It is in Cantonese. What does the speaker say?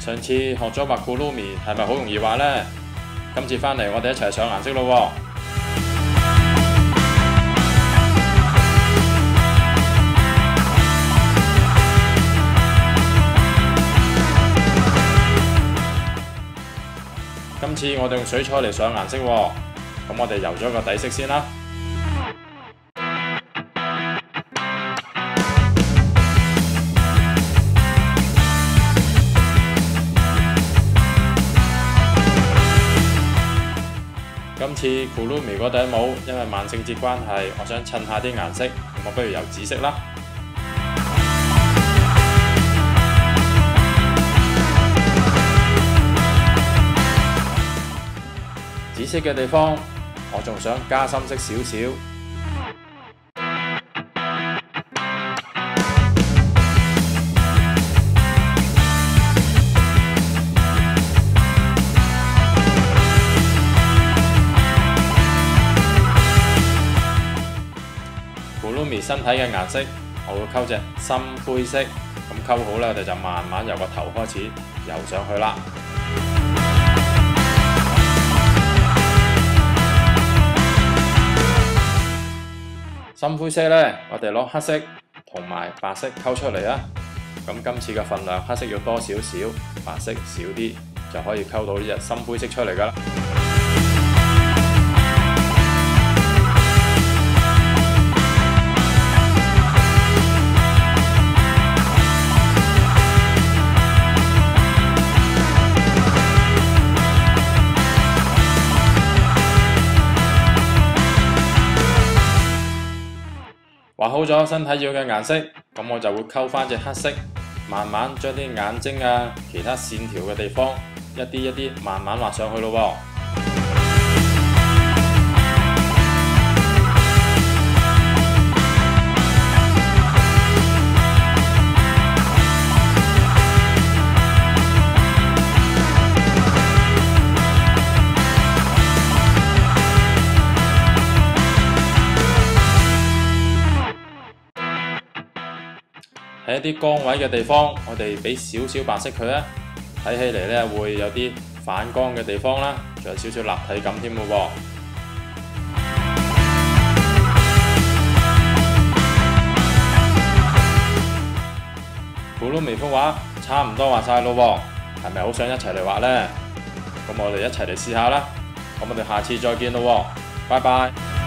上次學咗畫 Kurumi 係咪好容易畫呢？今次返嚟我哋一齊上顏色咯喎！今次我哋用水彩嚟上顏色喎，咁我哋油咗個底色先啦。今次 Kurumi 嗰頂帽因為萬聖節關係，我想襯下啲顏色，咁我不如油紫色啦。紫色嘅地方，我仲想加深色少少。Kurumi 身體嘅顏色，我會溝隻深灰色，咁溝好咧，我哋就慢慢由個頭開始油上去啦。深灰色呢，我哋攞黑色同埋白色溝出嚟啊！咁今次嘅份量，黑色要多少少，白色少啲，就可以溝到呢隻深灰色出嚟㗎啦。畫好咗身體要嘅顏色，咁我就會溝返隻黑色，慢慢將啲眼睛啊、其他線條嘅地方一啲一啲慢慢畫上去咯喎。喺一啲光位嘅地方，我哋俾少少白色佢啊，睇起嚟咧會有啲反光嘅地方啦，仲有少少立體感添嘅喎。Kurumi幅畫差唔多畫晒咯喎，係咪好想一齊嚟畫呢？咁我哋一齊嚟試下啦。咁我哋下次再見咯喎，拜拜。